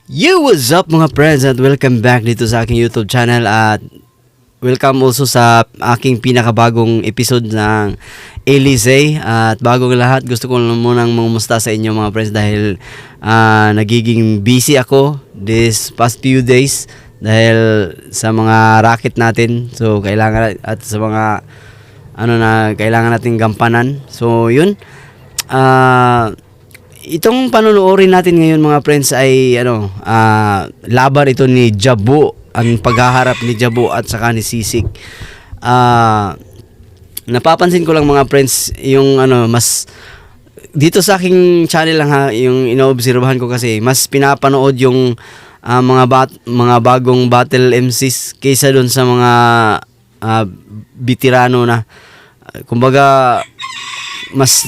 Yo, what's up mga friends at welcome back dito sa aking YouTube channel at welcome also sa aking pinakabagong episode ng Elise. At bago ang lahat, gusto ko munang mumusta sa inyo mga friends dahil nagiging busy ako this past few days dahil sa mga racket natin. So kailangan at sa mga kailangan nating gampanan. So yun. Itong panunuorin natin ngayon mga friends ay laban ito ni Jabu, ang paghaharap ni Jabu at saka ni Sisik. Napapansin ko lang mga friends yung mas dito sa aking channel lang yung inoobserbahan ko kasi mas pinapanood yung mga bagong battle MCs kaysa doon sa mga veterano na kumbaga mas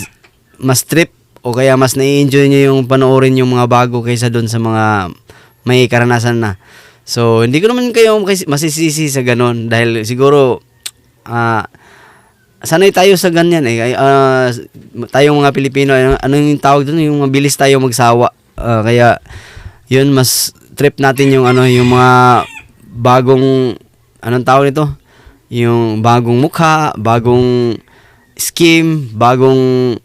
trip o kaya mas nai-enjoy niyo yung panoorin yung mga bago kaysa doon sa mga may karanasan na. So, hindi ko naman kayo masisisi sa ganon dahil siguro sanay tayo sa ganyan tayong mga Pilipino, ano yung tawag doon, yung mabilis tayo magsawa. Kaya yun, mas trip natin yung yung mga bagong tawag nito? Yung bagong mukha, bagong scheme, bagong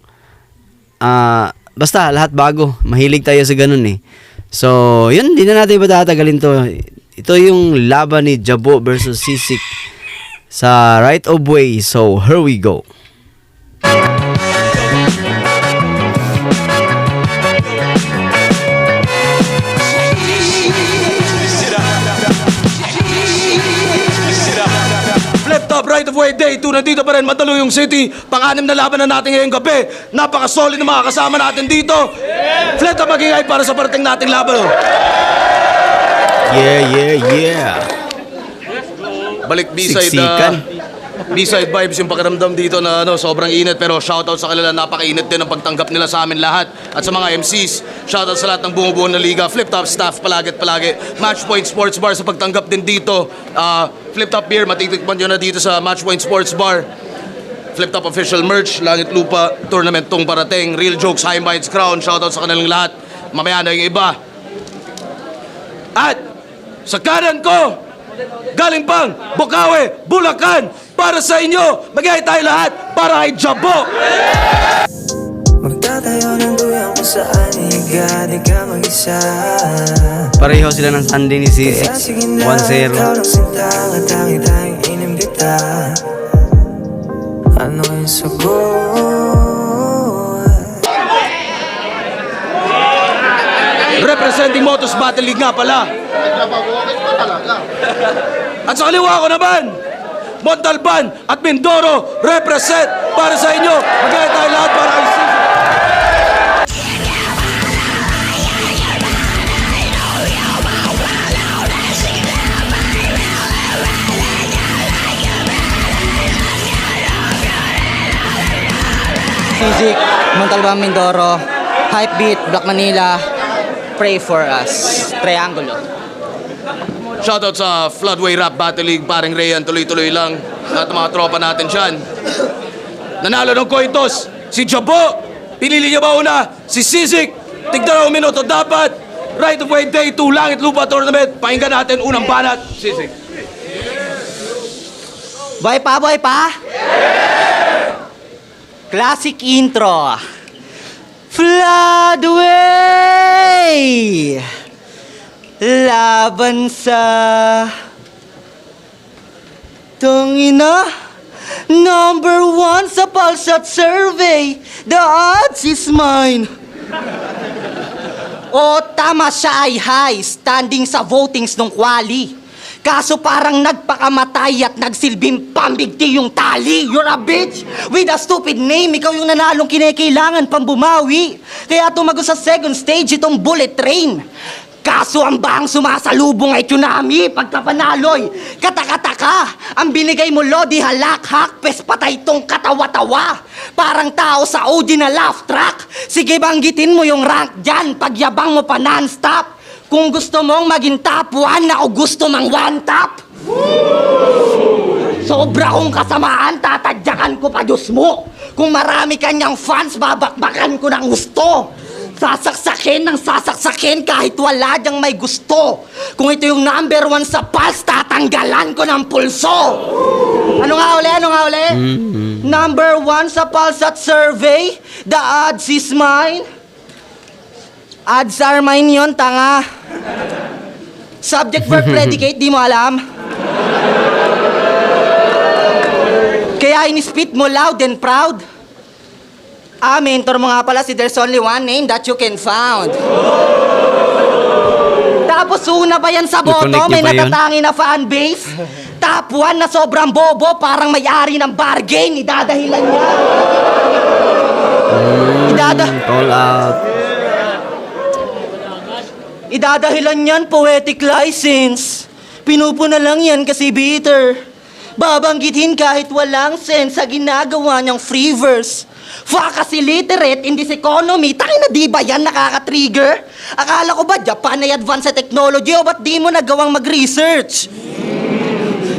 basta lahat bago. Mahilig tayo sa ganun eh. So, yun, di na natin patatagalin to. Ito yung laban ni Jabu versus Sisik sa right of way. So, here we go. Right of way day 2, nandito pa rin Mandaluyong City. Pang-anim na laban na natin ngayong gabi. Napaka-solid na mga kasama natin dito. Flip top magingay para sa parating nating laban. Yeah. Balik B-side vibes yung pakiramdam dito na sobrang init, pero shoutout sa kanila, napaka-init din ang pagtanggap nila sa amin lahat. At sa mga MCs, shoutout sa lahat ng bumubuo na liga, Flip Top staff palagi. Matchpoint Sports Bar sa pagtanggap din dito. Flip Top beer, matitikman nyo na dito sa Matchpoint Sports Bar. Flip Top official merch, Langit Lupa tournament tong parating. Real Jokes, High Minds Crown, shoutout sa kanilang lahat. Mamaya na yung iba. At sa kanan ko, galing pang Bukawi, Bulacan, para sa inyo, magayay tayo lahat para kay Jabu. Magtatayo ng duyang kung saan di ka mag-isa. Pareho sila ng Sunday ni Sisik 1-0. Ikaw lang sintang at tanging inimbita. Ano yung sagot? Representing Motos Battle League nga pala. At sa kaliwa ko naman, Montalban at Mindoro represent para sa inyo. Magayay tayo lahat para kay Sisik. Sisik, Montalban, Mindoro, Hypebeat, Black Manila, Pray for Us, Triangulo. Shoutout sa Floodway Rap Battle League, paring Rayan, tuloy-tuloy lang. At mga tropa natin dyan. Nanalo ng coin toss, si Jabu. Pinili niya ba una? Si Sisik. Tigdaraw minuto dapat. Right of way day 2, Langit Lupa tournament. Pakinggan natin unang banat. Sisik. Boy pa? Classic intro. Floodway! Laban sa Tongina, number 1 sa Pulsat Survey. The odds is mine. O tama siya ay high, standing sa votings nung quali. Kaso parang nagpakamatay at nagsilbing pambigti yung tali. You're a bitch with a stupid name. Ikaw yung nanalong kinakailangan pang bumawi. Kaya tumago sa second stage itong bullet train. Kaso ang bahang sumasalubong ay tsunami pagkapanaloy. Kataka-taka, ang binigay mo lodi halak-hak, pes patay tong katawa-tawa. Parang tao sa Audi na laugh track. Sige banggitin mo yung rank dyan, pagyabang mo pa non-stop. Kung gusto mong maging top 1, ako gusto mang one top. Sobra kong kasamaan, tatadyakan ko pa Diyos mo. Kung marami kanyang fans, babakbakan ko ng gusto. sasaksakin kahit wala diyang may gusto. Kung ito yung number 1 sa pulse, tatanggalan ko ng pulso. Ano nga uli? Number 1 sa pulse at survey, the odds is mine. Odds are mine yun, tanga. Subject, verb, predicate, di mo alam? Kaya in-spit mo loud and proud. Mentor mo nga pala si There's Only One Name That You Can Found. Tapos una pa yan sa boto, Nakonect may niyo ba yun? natatangi na fanbase. Top 1 na sobrang bobo, parang may-ari ng bargain, idadahilan niya. Call out. Idadahilan niyan, poetic license. Pinupuna lang yan kasi bitter. Babanggitin kahit walang sense sa ginagawa niyang free verse. Fuck kasi literate in this economy. Tangina, di ba yan nakaka-trigger? Akala ko ba Japan ay advance sa technology o ba't di mo nagawang mag-research?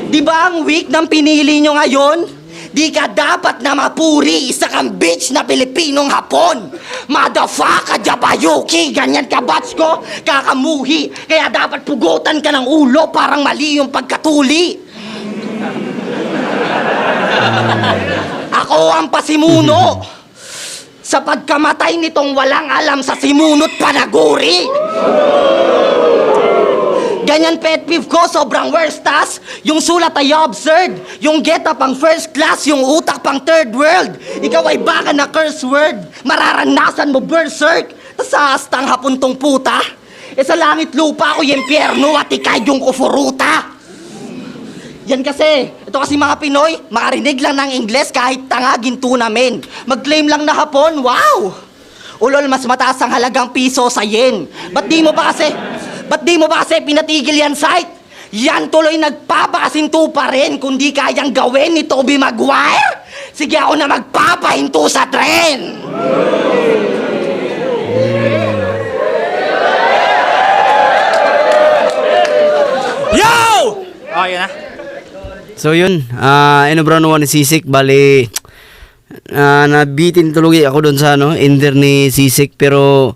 Di ba ang week ng pinili nyo ngayon? Di ka dapat na mapuri, isa kang bitch na Pilipinong Hapon. Motherfucker, Jabayuki, ganyan ka batch ko, kakamuhi. Kaya dapat pugutan ka ng ulo, parang mali yung pagkatuli. Ako ang pasimuno sa pagkamatay nitong walang alam sa simunot panaguri. Ganyan pet peeve ko, sobrang worstas. Yung sulat ay absurd. Yung get up ang first class, yung utak pang third world. Ikaw ay baka na curse word. Mararanasan mo berserk. Tas sa hastang hapuntong puta. Sa langit lupa ako yung impyerno at ikay yung kufuruta. Yan kasi, ito kasi mga Pinoy, makarinig lang ng Ingles kahit tangagin namin. Mag-claim lang na Hapon, wow! Ulol, mas mataas ang halagang piso sa yen. Ba't di mo ba kasi pinatigil yan site? Yan tuloy nagpapakasinto pa rin kung di kayang gawin ni Tobey Maguire. Sige ako na magpapahinto sa tren. Yo! Oh, yun na. So yun, Brown 1 ni Sisik, bali nabitin tuloy ako doon sa ender ni Sisik, pero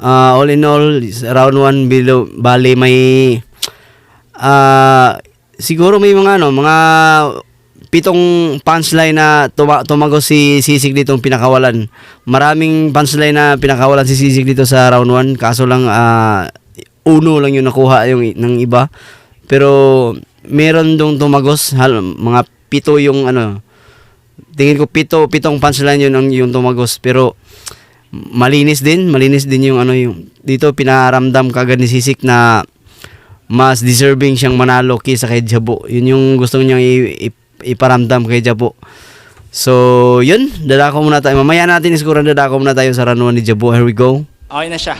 all in all, round 1 bali may siguro may mga mga 7 punchline na tumagos si Sisik ditong pinakawalan. Maraming punchline na pinakawalan si Sisik dito sa round 1, kaso lang uno lang yung nakuha yung ng iba. Pero meron dong tumagos, mga 7 yung tingin ko 7 punchline yun yung tumagos, pero malinis din yung yung dito pinaramdam kagad ni Sisik na mas deserving siyang manalo kaysa kay Jabo. Yun yung gusto niyang iparamdam kay Jabo. So yun, dadako muna tayo. Mamaya natin iskuran, dadako muna tayo sa ranuan ni Jabo. Here we go. Okay na siya.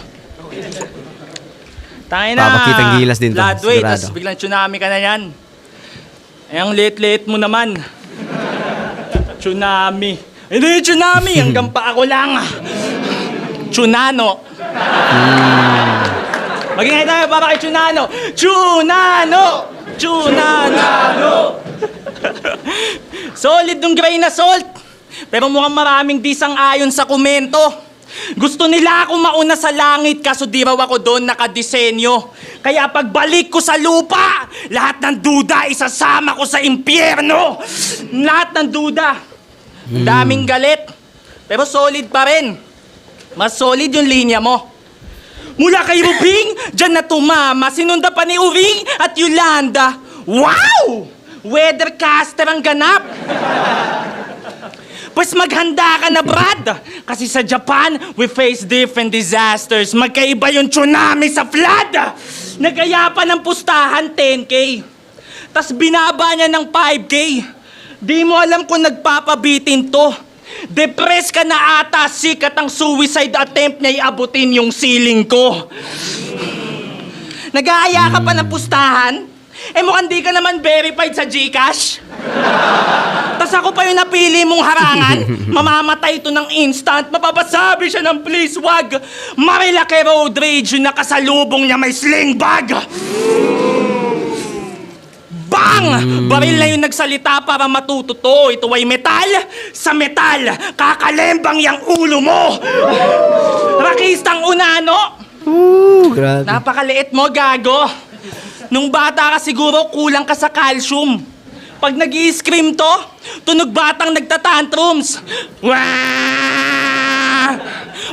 Tangin na. Papakitang gilas din to, Bloodweight, sigurado. tas biglang tsunami ka na yan. Ang late-late mo naman. Tsunami. Hindi yung tsunami, hanggang pa ako lang. Tsunano. Magingay tayo para kay Tsunano. Tsunano! Tsunano! Solid nung grain na salt. Pero mukhang maraming disang ayon sa komento. Gusto nila ako mauna sa langit kaso di raw ako doon nakadisenyo. Kaya pagbalik ko sa lupa, lahat ng duda isasama ko sa impyerno. Lahat ng duda. Daming galit. Pero solid pa rin. Mas solid yung linya mo. Mula kay Rubing, dyan na tumama, sinunda pa ni Uring at Yolanda. Wow! Weathercaster ang ganap. Pues maghanda ka na, Brad. Kasi sa Japan, we face different disasters. Magkaiba yung tsunami sa flood. Nagaya pa ng pustahan, 10K. Tas binaba niya ng 5K. Di mo alam kung nagpapabitin to. Depressed ka na ata, sikat ang suicide attempt niya iabutin yung ceiling ko. Nag-aaya ka pa ng pustahan? Mukhang di ka naman verified sa GCash. Tas ako pa yung napili mong harangan. Mamamatay ito ng instant. Mapapasabi siya ng please wag. Marilaki road rage yung nakasalubong niya may sling bag. Bang! Baril na yung nagsalita para matuto to. Ito ay metal sa metal. Kakalembang yung ulo mo. Rakistang unano. Grabe. Napakaliit mo, gago. Nung bata ka siguro, kulang ka sa calcium. Pag nag-i-scream to, tunog batang nagtatantrums. Wah!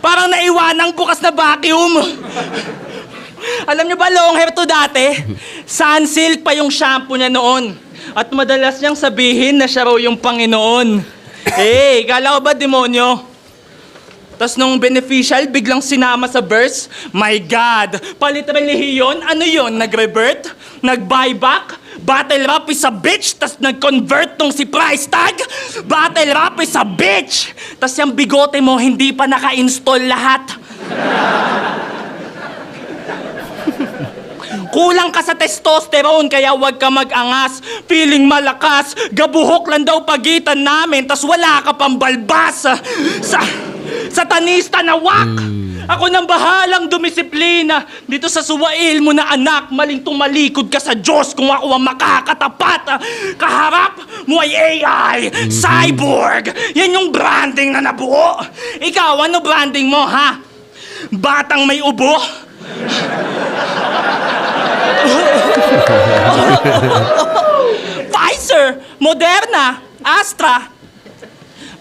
Parang naiwanang bukas na vacuum. Alam niyo ba, long hair to dati? Sunsilk pa yung shampoo niya noon. At madalas niyang sabihin na siya raw yung Panginoon. Eh, kala ko ba demonyo? Tas nung beneficial, biglang sinama sa verse, my God, palit relihiyon, ano yon? Nag-revert? Nag-buyback? Battle rap is a bitch, tas nag-convert tong si Price Tag? Battle rap is a bitch! Tas yung bigote mo, hindi pa naka-install lahat. Kulang ka sa testosterone, kaya huwag ka mag-angas. Feeling malakas, gabuhok lang daw pagitan namin, tas wala ka pang balbas. Satanista na wak! Ako nang bahalang dumisiplina dito sa suwail mo na anak. Maling tumalikod ka sa Diyos kung ako ang makakatapat. Kaharap mo ay AI, cyborg. Yan yung branding na nabuo. Ikaw, ano branding mo, ha? Batang may ubo? Pfizer, Moderna, Astra.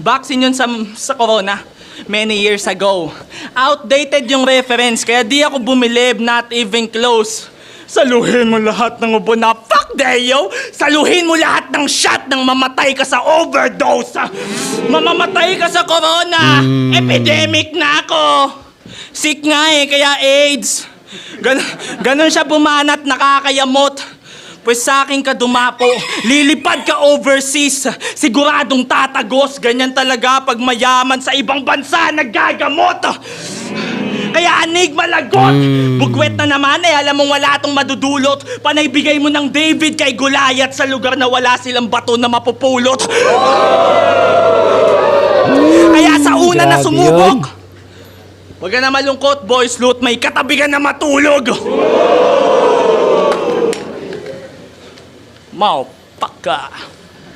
Vaccine yun sa corona. Many years ago. Outdated yung reference, kaya di ako bumilib, not even close. Saluhin mo lahat ng ubo na fuck Deo! Saluhin mo lahat ng shot nang mamatay ka sa overdose! Mamamatay ka sa corona! Epidemic na ako! Sick nga eh, kaya AIDS. Ganon siya bumanat, nakakayamot. Pues sa akin ka dumapo, lilipad ka overseas, siguradong tatagos. Ganyan talaga pag mayaman sa ibang bansa naggagamot. Kaya anig malagot, bugwet na naman eh, alam mong wala tong madudulot. Panaybigay mo ng David kay Goliath sa lugar na wala silang bato na mapupulot. Kaya sa una na sumubok, huwag ka na malungkot, boys loot, may katabi ka na matulog. Mau, paka.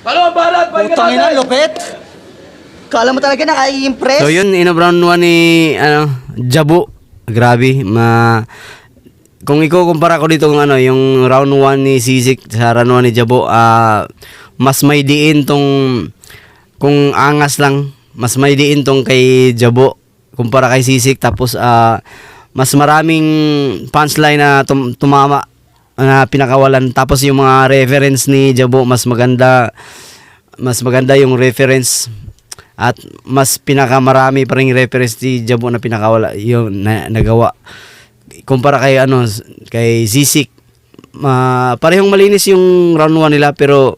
Ano, balat? Putang ina, lupit. Kala mo talaga naka-i-impress? So yun, round 1 ni Jabo. Grabe, kung ikukumpara ko dito kung yung round 1 ni Sisik sa round 1 ni Jabo, mas may diin tong, kung angas lang, mas may diin tong kay Jabo kumpara kay Sisik. Tapos mas maraming punchline na tumama na pinakawalan. Tapos yung mga reference ni Jabo, mas maganda yung reference. At mas pinakamarami pa rin reference ni Jabo na pinakawala yung nagawa. Kumpara kay kay Sisik, parehong malinis yung round 1 nila, pero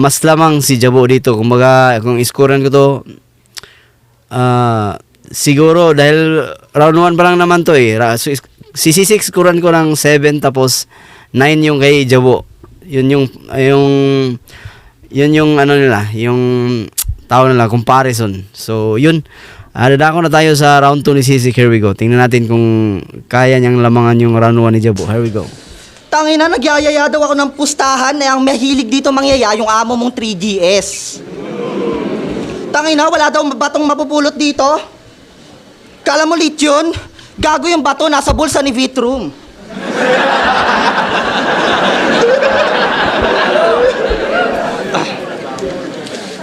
mas lamang si Jabo dito. Kumbaga, kung iskoran ko to, siguro dahil round 1 pa lang naman to eh. Si Sisik scorean ko ng 7, tapos 9 yung kay Jabo. Yun yung nila, yung tao nila, comparison. So, yun. Dadako na tayo sa round 2 ni Sisik. Here we go. Tingnan natin kung kaya niyang lamangan yung round 1 ni Jabo. Here we go. Tangina, nagyayaya daw ako ng pustahan na ang mahilig dito mangyaya yung amo mong 3GS. Tangina, wala daw batong mapupulot dito. Kala mo lit yun? Gago yung bato, nasa bulsa ni Vitrum.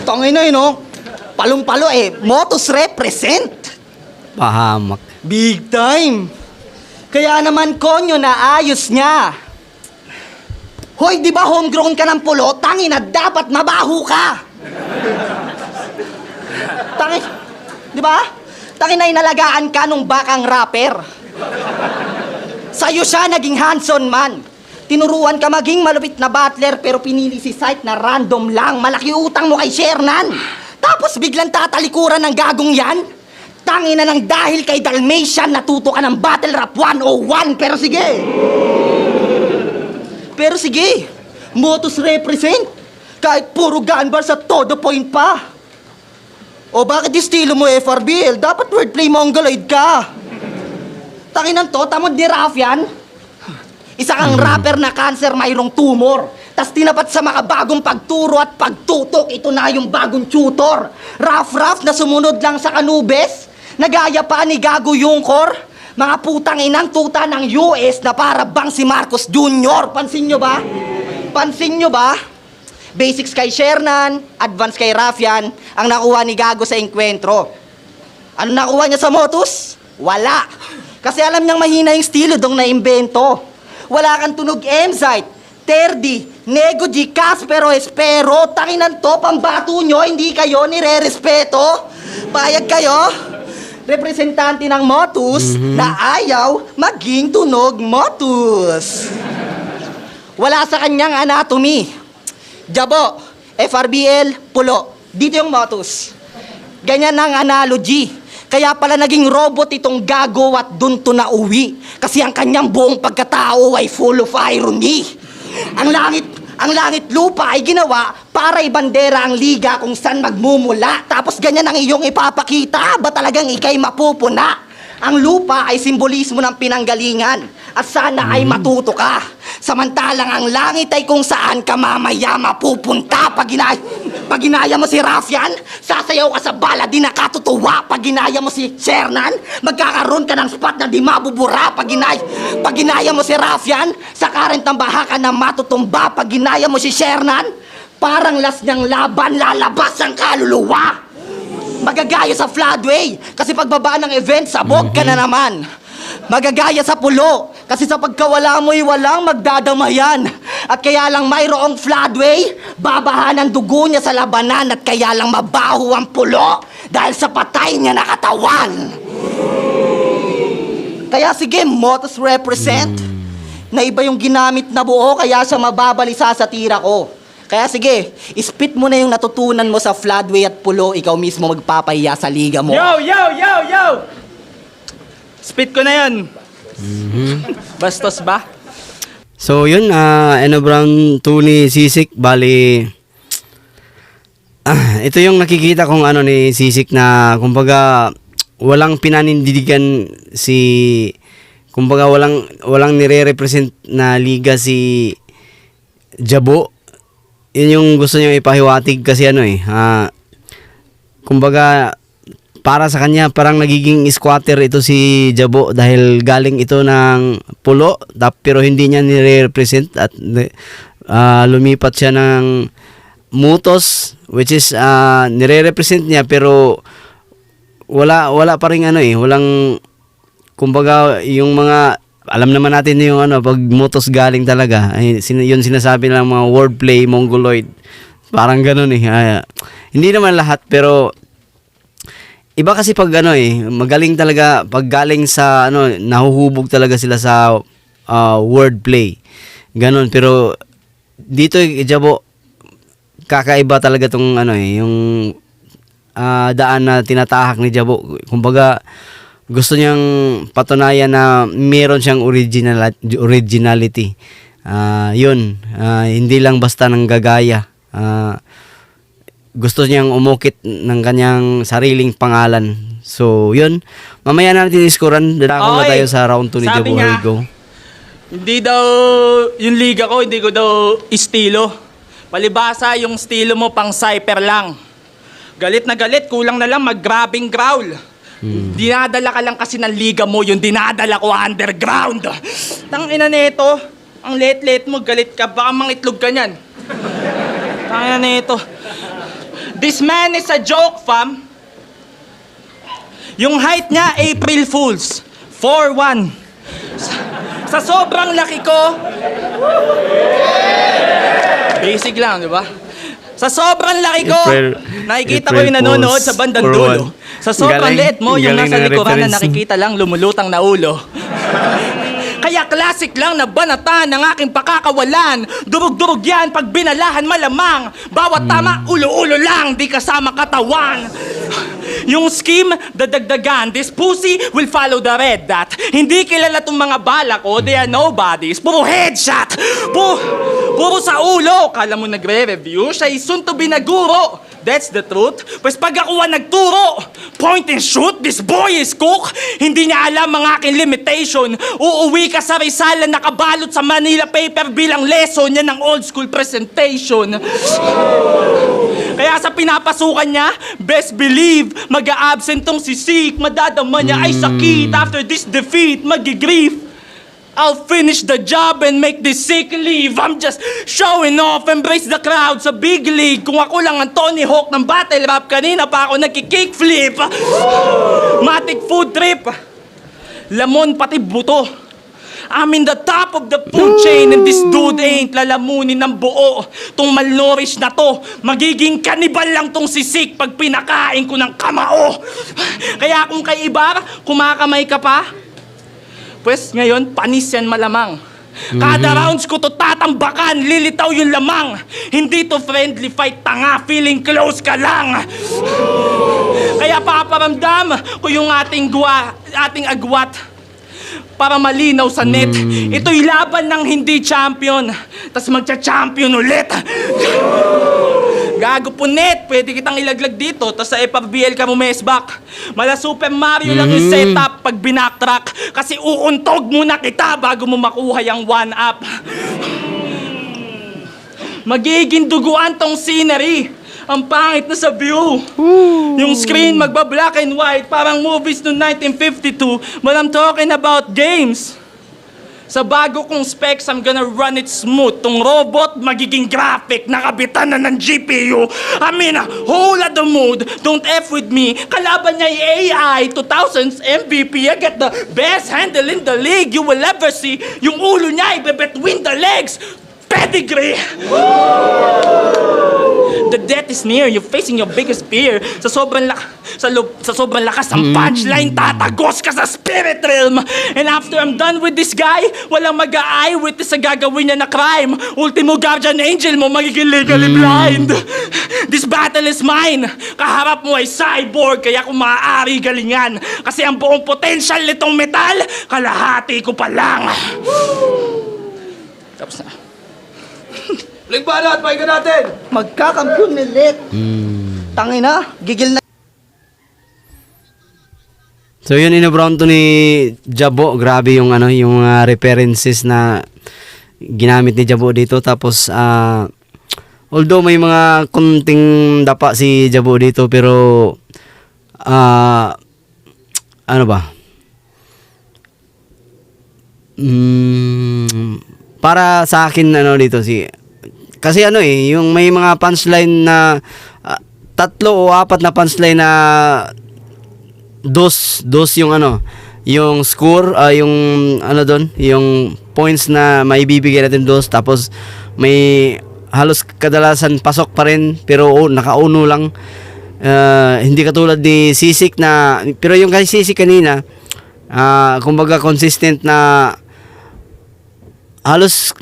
Tangina no? Palong-palo eh. Motos represent. Pahamak. Big time. Kaya naman konyo na ayos niya. Hoy, di ba homegrown ka ng pulo? Tangina, dapat mabaho ka. Di ba? Tangina, inalagaan ka nung bakang rapper. Sa'yo siya naging Hanson man. Tinuruan ka maging malupit na butler, pero pinili si Sight na random lang. Malaki utang mo kay Shernan. Tapos biglang tatalikuran ng gagong yan. Tangina ng dahil kay Dalmatian, natuto ka ng Battle Rap 101. Pero sige, Motos represent. Kahit puro gun bar sa todo point pa. O bakit estilo mo FRBL? Dapat wordplay mongoloid ka. Tanginan to, tamod ni Raf yan. Isa kang rapper na cancer, mayroong tumor. Tas tinapat sa mga bagong pagturo at pagtutok, ito na yung bagong tutor. Rough na sumunod lang sa kanubes, nagaya pa ni Gago Yungkor. Mga putang inang tuta ng US na para bang si Marcos Jr. Pansin nyo ba? Pansin nyo ba? Basics kay Shernan, advance kay Rafian, ang nakuha ni Gago sa enkwentro. Ano nakuha niya sa Motus? Wala. Kasi alam niyang mahina yung estilo dong naimbento. Wala kang tunog Emzite, Terdi, Nego G, Caspero, Espero, tanginan to, pambato nyo, hindi kayo nire-respeto. Payag kayo? Representante ng Motus na ayaw maging tunog Motus. Wala sa kanyang anatomy. Jabo, FRBL, pulo. Dito yung Motus. Ganyan ang analogy. Kaya pala naging robot itong Gago at dun to na uwi. Kasi ang kanyang buong pagkatao ay full of irony. Ang langit lupa ay ginawa para ibandera ang liga kung saan magmumula. Tapos ganyan ang iyong ipapakita. Ba talagang ikay mapupuna? Ang lupa ay simbolismo ng pinanggalingan. At sana ay matuto ka. Samantalang ang langit ay kung saan ka mamaya mapupunta. Pag ginaya mo si Rafian, sasayaw ka sa bala, di nakatutuwa. Pag ginaya mo si Shernan, magkakaroon ka ng spot na di mabubura. Pag ginaya mo si Rafian, sa current ng baha ka na matutumba. Pag ginaya mo si Shernan, parang last niyang laban, lalabas ang kaluluwa. Magagaya sa floodway, kasi pagbaba ng event, sabog ka na naman. Magagaya sa pulo, kasi sa pagkawala mo'y walang magdadamayan. At kaya lang mayroong floodway, babahan ang dugo niya sa labanan. At kaya lang mabaho ang pulo, dahil sa patay niya na katawan. Kaya sige, Motus represent, na iba yung ginamit na buo, kaya siya mababalisa sa tira ko. Kaya sige, spit mo na yung natutunan mo sa floodway at pulo, ikaw mismo magpapahiya sa liga mo. Yo! Spit ko na yun. Bastos ba? So yun, Eno Brown 2 ni Sisik, bali ito yung nakikita kong ano ni Sisik na kumbaga walang pinanindigan kumbaga walang nire-represent na liga si Jabo. Yun yung gusto niya ipahiwatig kasi kumbaga para sa kanya parang nagiging squatter ito si Jabo dahil galing ito ng pulo pero hindi niya nire-represent at lumipat siya ng Mutos which is nire-represent niya pero wala pa rin walang kumbaga yung mga alam naman natin yung pag Mutos galing talaga yun sinasabi ng mga wordplay mongoloid parang ganun hindi naman lahat pero iba kasi pag magaling talaga pag galing sa nahuhubog talaga sila sa wordplay. Ganon pero dito Jabo kakaiba talaga tong yung daan na tinatahak ni Jabo. Kumbaga gusto niyang patunayan na meron siyang originality. Yun, hindi lang basta nang gagaya. Gusto niyang umukit ng kanyang sariling pangalan. So, yun. Mamaya natin iskuran. Dadako na tayo sa round 2 ni Jabo. Here we go. Hindi daw yung liga ko, hindi ko daw estilo. Palibasa yung estilo mo pang cypher lang. Galit na galit, kulang na lang mag-grabbing growl. Dinadala ka lang kasi ng liga mo, yung dinadala ko underground. Tangina nito, ang late mo, galit ka, baka mangitlog ka niyan. Tangina nito. This man is a joke, fam. Yung height niya, April Fools. 4'1". Sa sobrang laki ko, basic lang, di ba? Sa sobrang laki ko, nakikita ko yung nanonood sa bandang dulo. Sa sobrang liit mo, yung nasa likuran na nakikita lang lumulutang na ulo. Kaya classic lang na banatan ng aking pakakawalan. Durug-durug yan pag binalahan malamang. Bawat tama, ulo-ulo lang, di kasama katawan. Yung scheme, dadagdagan. This pussy will follow the red dot. Hindi kilala tong mga bala ko, they are nobodies. Puro headshot. Puro sa ulo. Kala mo nagre-review, siya soon to be na guro. That's the truth. Pues pag ako ang nagturo, point and shoot, this boy is cook. Hindi niya alam ang aking limitation. Uuwi ka sa Rizal na nakabalot sa Manila paper bilang lesson niya ng old school presentation. Kaya sa pinapasukan niya, best believe, mag-a-absent tong si Sik. Madadama niya ay sakit. After this defeat, magi-grief. I'll finish the job and make this sick leave. I'm just showing off, embrace the crowd sa big league. Kung ako lang ang Tony Hawk ng battle rap, kanina pa ako nagki-kickflip. Matic food trip. Lamon pati buto. I'm in the top of the food chain and this dude ain't lalamunin ng buo. Tong malnourished na to, magiging kanibal lang tong sisik pag pinakain ko ng kamao. Kaya kung kay Ibar, kumakamay ka pa, pues ngayon, panis yan malamang. Kada rounds ko to tatambakan, lilitaw yung lamang. Hindi to friendly fight, tanga, feeling close ka lang. Kaya paparamdam ko yung ating agwat para malinaw sa net. Ito'y laban ng hindi champion, tas magcha-champion ulit. Gago po net, pwede kitang ilaglag dito, tas sa FRBL ka mumesbak. Mala Super Mario lang yung setup pag binacktrack, kasi uuntog muna kita bago mo makuha yung 1-up. Magiging duguan tong scenery. Ang pangit na sa view. Yung screen magba-black and white, parang movies noong 1952. But I'm talking about games. Sa bago kong specs, I'm gonna run it smooth. Tong robot, magiging graphic, nakabitan na ng GPU. I'm in a whole other mood. Don't F with me. Kalaban niya AI, 2000s MVP. I get the best handle in the league you will ever see. Yung ulo niya, ibe-between the legs. Pedigree! The death is near. You're facing your biggest fear. Sa sobrang lakas ng punchline, tatagos ka sa spirit realm. And after I'm done with this guy, walang mag-a-eyewitness sa gagawin niya na crime. Ultimo guardian angel mo, magiging legally blind. This battle is mine. Kaharap mo ay cyborg, kaya kung maaari galingan. Kasi ang buong potential nitong metal, kalahati ko pa lang. Tapos na. Bling banat, pahinga natin! Magkakampiyon ulit. Tangina, gigil na. So yun, inobrown to ni Jabo. Grabe yung yung references na ginamit ni Jabo dito. Tapos although may mga kunting dapa si Jabo dito, pero ano ba? Para sa akin dito kasi yung may mga punchline na 3 o 4 na punchline na dos yung yung score, yung doon, yung points na maibibigay natin dos, tapos may halos kadalasan pasok pa rin pero nakauno lang. Hindi katulad ni Sisik na, pero yung kay Sisik kanina kumbaga consistent na halos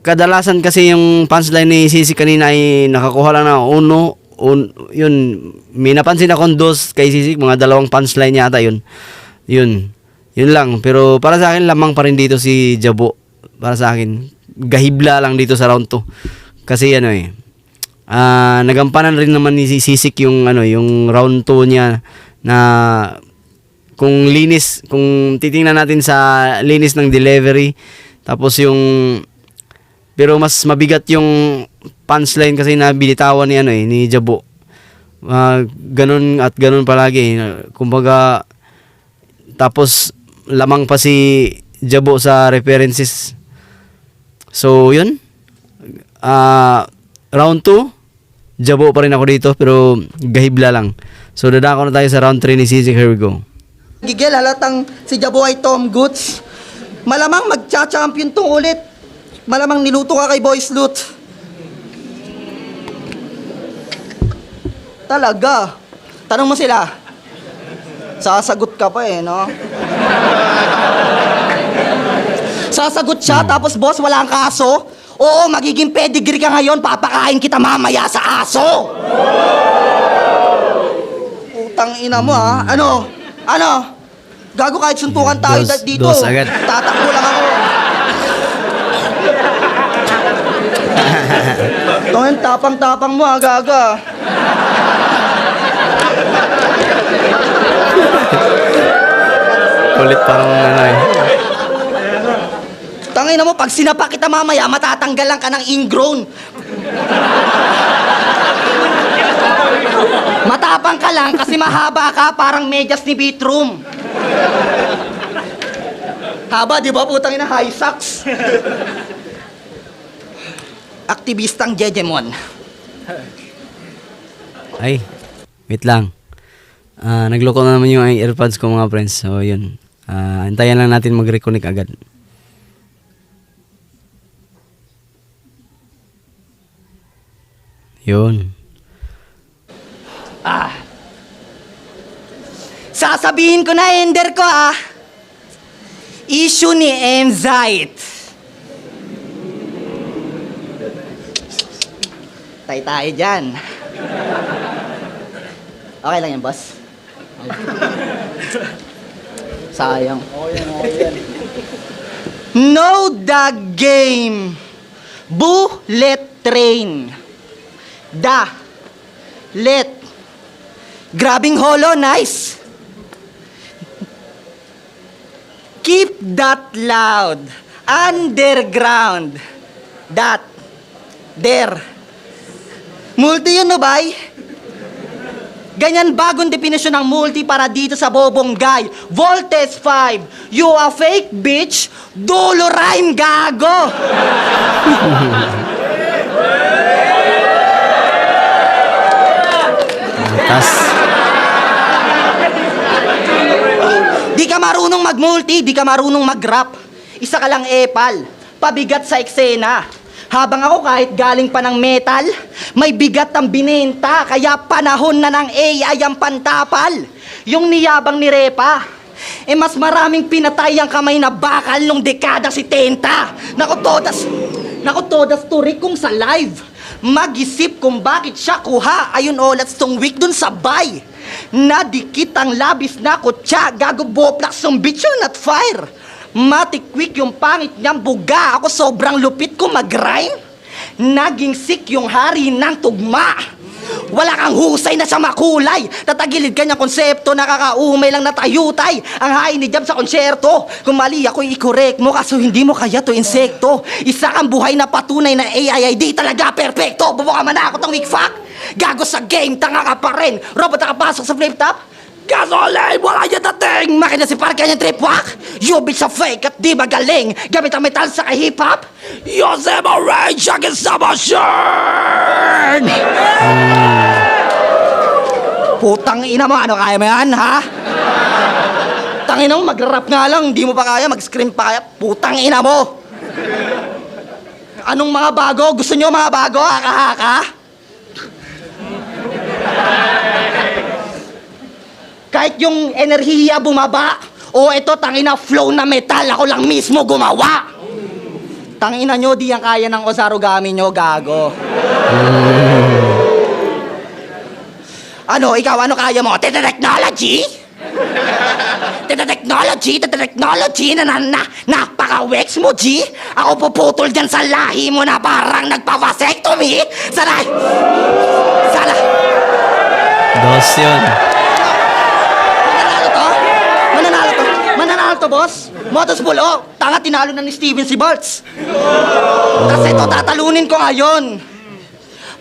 kadalasan kasi yung punchline ni Sisik kanina ay nakakuha lang na yun, may napansin akong dos kay Sisik, mga 2 punchline yata yun lang, pero para sa akin lamang pa rin dito si Jabo. Para sa akin gahibla lang dito sa round 2 kasi nagampanan rin naman ni Sisik yung yung round 2 niya na kung titingnan natin sa linis ng delivery, tapos pero mas mabigat yung punchline kasi nabilitawan ni Jabo. Ganun at ganun palagi. Kumbaga, tapos lamang pa si Jabo sa references. So, yun. Round 2, Jabo pa rin ako dito, pero gahibla lang. So, dadako na tayo sa round 3 ni Sisik. Here we go. Gigil, halatang si Jabo ay Tom Goods. Malamang magcha-champion tong ulit. Malamang niluto ka kay Boys Loot. Talaga. Tanong mo sila. Sasagot ka pa no? Sasagot siya, tapos boss, wala kang kaso? Oo, magiging pedigree ka ngayon, papakain kita mamaya sa aso! Utang ina mo Ano? Gago, kahit suntukan tayo dito. Dos agad. Tatakbo lang ako. Tongin, tapang-tapang mo gaga. Kulit parang ano eh. Tangina mo, pag sinapak kita mamaya, matatanggalan ka ng ingrown. Matapang ka lang kasi mahaba ka, parang medyas ni Beatroom. Haba, di ba? Putang ina, high socks. Aktivistang Jejemon. Ay, wait lang. Nagloko na naman yung earpods ko mga friends. So, yun. Antayan lang natin mag-reconnect agad. Yun. Sasabihin ko na, Ender ko issue ni Emzite. Tayo dyan. Okay lang yan, boss? Sayang. Know the game. Bullet train. Let. Grabbing holo, nice. Keep that loud. Underground. That. There. Multi yun, no, bay? Ganyan bagong definisyon ng multi para dito sa bobong guy. Voltes 5. You a fake bitch. Dolo rhyme, gago. Tas, Di ka marunong mag-multi, di ka marunong mag-rap. Isa ka lang epal, pabigat sa eksena. Habang ako kahit galing pa ng metal, may bigat ang binenta, kaya panahon na ng AI ang pantapal. Yung niyabang ni Repa, mas maraming pinatay ang kamay na bakal nung dekada 70. Naku todas turik kung sa live. Mag-isip kung bakit siya kuha. Ayun olats tong week dun sa bay. Nadikit ang labis na kutsa. Gago boplax yung bitch yun at fire. Matikwik yung pangit niyang buga. Ako sobrang lupit ko mag-rhyme. Naging sick yung hari ng tugma. Wala kang husay na sa makulay. Tatagilid kanyang konsepto, nakakaumay lang na tayutay. Ang hain ni Jab sa konsyerto. Kung mali ako'y i-correct mo, kaso hindi mo kaya to insekto. Isa kang buhay na patunay na AI ay di talaga perfecto. Bubuka man ako tong weak fuck. Gago sa game, tanga ka pa rin. Robot nakapasok sa flip top. Gasolay, wala niya dating. Makina si Park kanyang tripwak. You bitch sa fake at di magaling. Gamit ang metal sa hip-hop. Yosef a rage against the machine. Putang ina mo, ano kaya mo yan, ha? Tangina mo, mag-rap nga lang. Di mo pa kaya, mag-scream pa kaya. Putang ina mo. Anong mga bago? Gusto nyo mga bago? Haka-haka? Kahit yung enerhiya bumaba, o ito, tangina, flow na metal, ako lang mismo gumawa. Tangina nyo, di yan kaya ng osarugami nyo, gago. Ano, ikaw, ano kaya mo? Technology? Technology na napaka-wex mo, G? Ako puputol dyan sa lahi mo na parang nagpa-vasectomy? Sana. dos yun. Mananalo to, boss. Motos Bulo, tanga tinalo na ni Steven si Bartz. Kasi ito, tatalunin ko ngayon.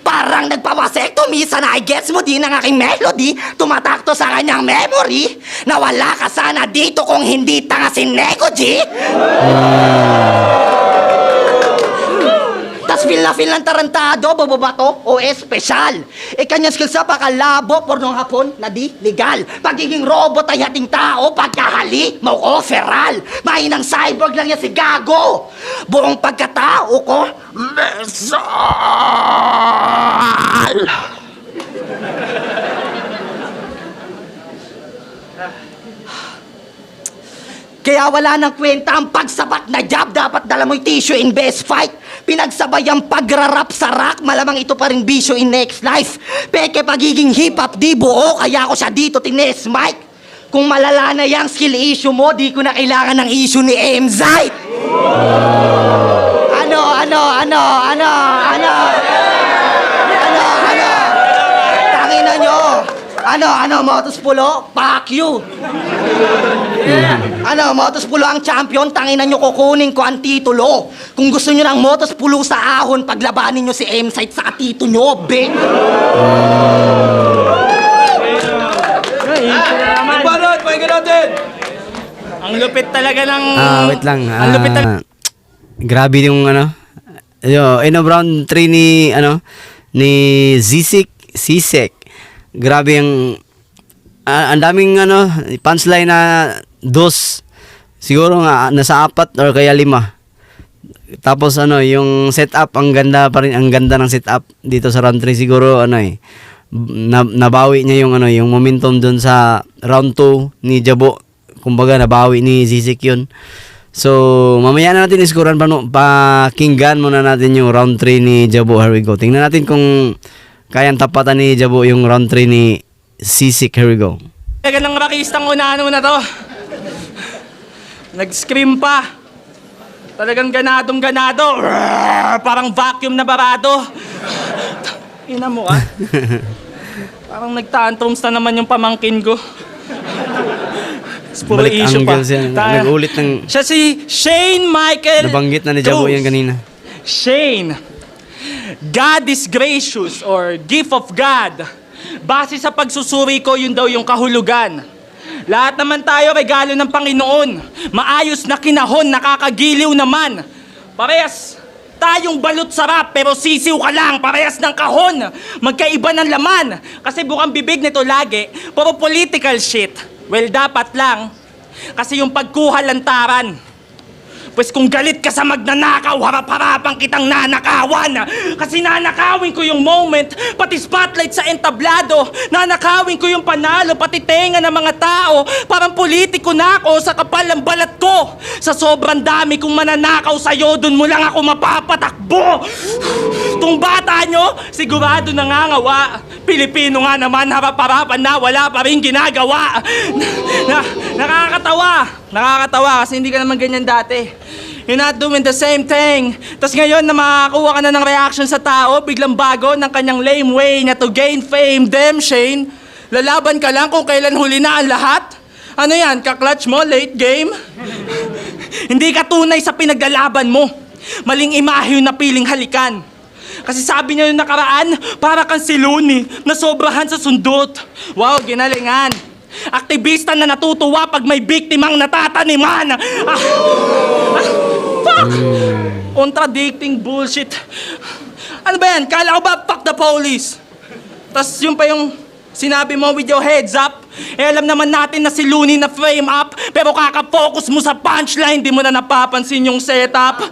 Parang nagpa-vasectomy, sana i-gets mo din ang aking melody. Tumatakto sa kanyang memory. Nawala ka sana dito kung hindi tanga si Neko, G. Tas feel ng tarantado, bobobato, o espesyal. Kanyang skills sa pakalabo, pornong hapon, na di legal. Pagiging robot ay hating tao, pagkahali, mau feral. Mahinang cyborg lang yan si Gago. Buong pagkatao ko, mesal. Kaya wala nang kwenta ang pagsabat na job. Dapat dala mo'y tissue in best fight. Pinagsabay ang pagrarap sa rock. Malamang ito pa rin bisyo in next life. Peke pagiging hip-hop di buo. Kaya ako siya dito tines mic. Kung malala na yung skill issue mo, di ko na kailangan ng issue ni Emzite. Tangina nyo. Ano, Motos Pulo? Fuck you! Ano, Motos Pulo ang champion, tanginan nyo kukunin ko ang titulo. Kung gusto nyo ng Motos Pulo sa ahon, paglabanin nyo si M-Site sa tito nyo, bitch! Barot, pakinggan natin! Ang lupit talaga ng... Wait lang. Ang lupit talaga... Grabe yung round 3 ni Zizek. Grabe yung ang daming punchline na dos. Siguro nga nasa 4 or kaya 5. Tapos yung setup ang ganda pa rin, ang ganda ng setup dito sa round 3 siguro nabawi niya yung momentum doon sa round 2 ni Jabo. Kumbaga nabawi ni Zizek yun. So, mamaya na natin iskuran pakinggan muna natin yung round 3 ni Jabo. Here we go. Tingnan natin kung kayang tapatan ni Jabo yung round 3 ni Zizek. Here we go. Talaga ng rakistang unahan na to. Nag-scream pa. Talagang ganadong-ganado. Parang vacuum na barado. Ina mo ka. Parang nagtantrums na naman yung pamangkin ko. Puro Balik issue pa. angle siya. Nag-ulit ng... Siya si Shane Michael Nabanggit na ni Jabo Cruz. yan kanina. Shane, God is gracious or gift of God. Base sa pagsusuri ko, yun daw yung kahulugan. Lahat naman tayo regalo ng Panginoon. Maayos na kinahon, nakakagiliw naman. Parehas tayong balot sarap pero sisiw ka lang, parehas ng kahon. Magkaiba ng laman. Kasi bukang bibig nito lagi, puro political shit. Well, dapat lang. Kasi yung pagkuha lantaran. Pues kung galit ka sa magnanakaw, harap-harapan kitang nanakawan. Kasi nanakawin ko yung moment, pati spotlight sa entablado. Nanakawin ko yung panalo, pati tenga ng mga tao. Parang politiko na ako sa kapal ng balat ko. Sa sobrang dami kong mananakaw sa'yo, dun mo lang ako mapapatakbo. Tung bata nyo, sigurado nangangawa. Pilipino nga naman, harap-harapan na wala pa rin ginagawa. Nakakatawa kasi hindi ka naman ganyan dati. You're not doing the same thing. Tapos ngayon na makakuha ka na ng reaction sa tao, biglang bago ng kanyang lame way na to gain fame. Damn, Shane. Lalaban ka lang kung kailan huli na ang lahat? Ano yan, kaklatch mo, late game? Hindi ka tunay sa pinaglalaban mo. Maling imahe yung napiling halikan. Kasi sabi niya yung nakaraan, para kang si Looney na sobrahan sa sundot. Wow, ginalingan. Aktivista na natutuwa pag may biktimang natataniman. Fuck! Contradicting bullshit. Ano ba yan? Kala ko ba fuck the police? Tas yun pa yung sinabi mo with your heads up. Alam naman natin na si Looney na frame up. Pero kaka-focus mo sa punchline, di mo na napapansin yung setup.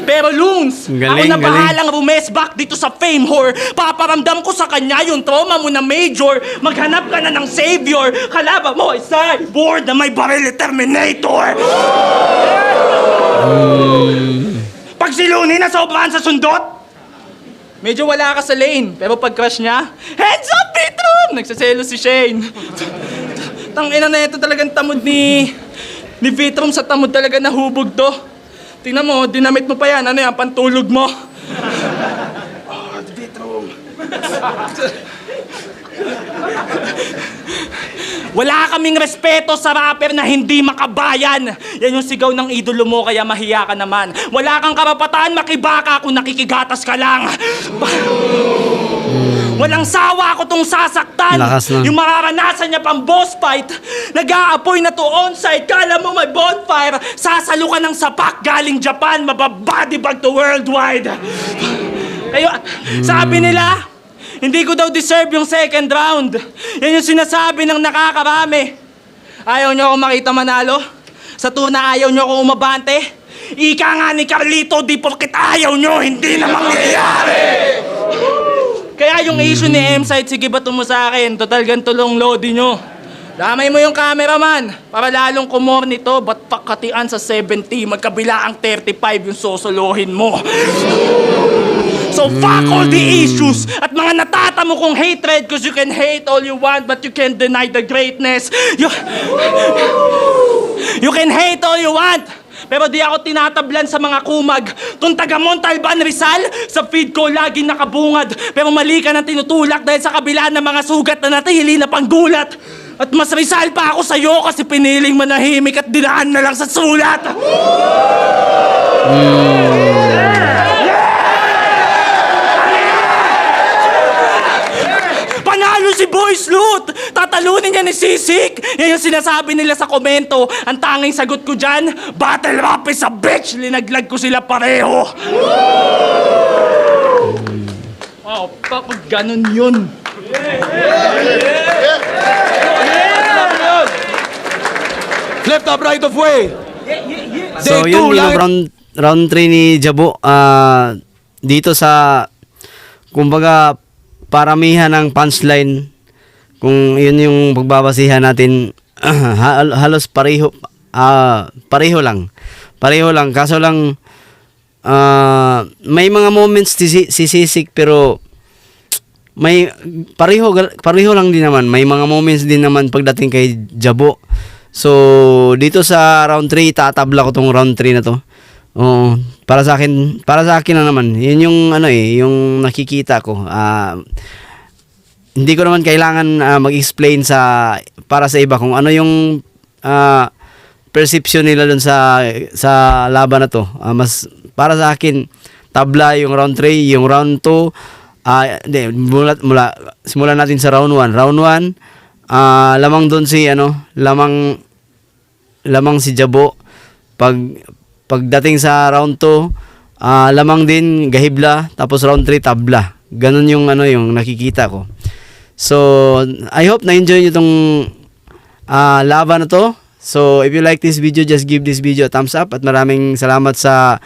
Pero Loons, ako na bahalang rumesback dito sa fame whore. Paparamdam ko sa kanya yung trauma mo na major. Maghanap ka na ng savior. Kalaban mo ay cyborg na may baril Terminator. Pag si Looney nasobrahan sa sundot, medyo wala ka sa lane. Pero pag crush niya, hands up, Vitrum! Nagsaselo si Shane. Tangina na ito talagang tamod ni Vitrum sa tamod talaga nahubog to. Tingnan mo, dinamit mo pa yan. Ano yan, pantulog mo? Vitrum. Wala kaming respeto sa rapper na hindi makabayan. Yan yung sigaw ng idolo mo, kaya mahiya ka naman. Wala kang karapatan makibaka kung nakikigatas ka lang. Walang sawa ako tong sasaktan. Yung mararanasan niya pang boss fight. Nag-aapoy na to on-site. Kala mo may bonfire. Sasalo ka ng sapak galing Japan. Mababody bag to worldwide. Kayo, sabi nila, hindi ko daw deserve yung second round. Yan yung sinasabi ng nakakarami. Ayaw niyo ako makita manalo? Sa tuna ayaw niyo ako umabante? Ika nga ni Carlito, di porkit ayaw niyo, hindi na mangyayari! Kaya yung issue ni M-Site, sige bato mo sa akin, total ganito lang loading nyo. Damay mo yung cameraman, para lalong kumor nito, ba't pakatian sa 70, magkabila ang 35 yung sosolohin mo. So fuck all the issues at mga natatamo kong hatred, cause you can hate all you want but you can't deny the greatness. You can hate all you want, Pero di ako tinatablan sa mga kumag. Kung taga Montalban, Rizal, sa feed ko laging nakabungad. Pero mali ka ng tinutulak dahil sa kabila ng mga sugat na natihili na panggulat. At mas Rizal pa ako sa'yo kasi piniling manahimik at dinaan na lang sa sulat. Panalo si Boy Sloot! Tatalunin niya ni Sisik! Yan yung sinasabi nila sa komento. Ang tanging sagot ko dyan, battle rap is a bitch! Linaglag ko sila pareho! Oh, pag ganun yun. Left up, right of way. So Day yun two, yung live. round 3 ni Jabo. Dito sa kumbaga paramihan ng punchline, kung yun yung pagbabasihan natin, halos pareho lang, kaso lang may mga moments si Sisik pero may pareho lang din naman, may mga moments din naman pagdating kay Jabo. So dito sa round 3 tatabla ko tong round 3 na to. Oo, para sa akin na naman. Yun yung yung nakikita ko. Hindi ko naman kailangan mag-explain para sa iba kung ano yung perception nila dun sa laban na to. Mas para sa akin tabla yung round 3, yung round 2 simulan natin sa round 1. Round 1 lamang doon si lamang si Jabo. Pagdating sa round 2 lamang din Gahibla, tapos round 3 tabla. Ganun yung yung nakikita ko. So I hope na-enjoy niyo tong laban na to. So if you like this video, just give this video a thumbs up at maraming salamat sa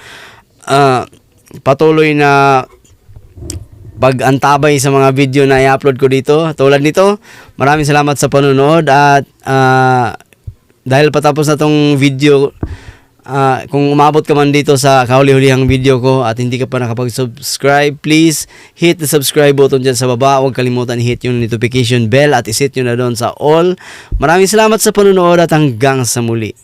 patuloy na pag-antabay sa mga video na i-upload ko dito. Tulad nito, maraming salamat sa panonood at dahil patapos na tong video, kung umabot ka man dito sa kahuli-hulihang video ko at hindi ka pa nakapag-subscribe, please hit the subscribe button dyan sa baba. Huwag kalimutan i-hit yung notification bell at iset nyo na doon sa all. Maraming salamat sa panonood at hanggang sa muli.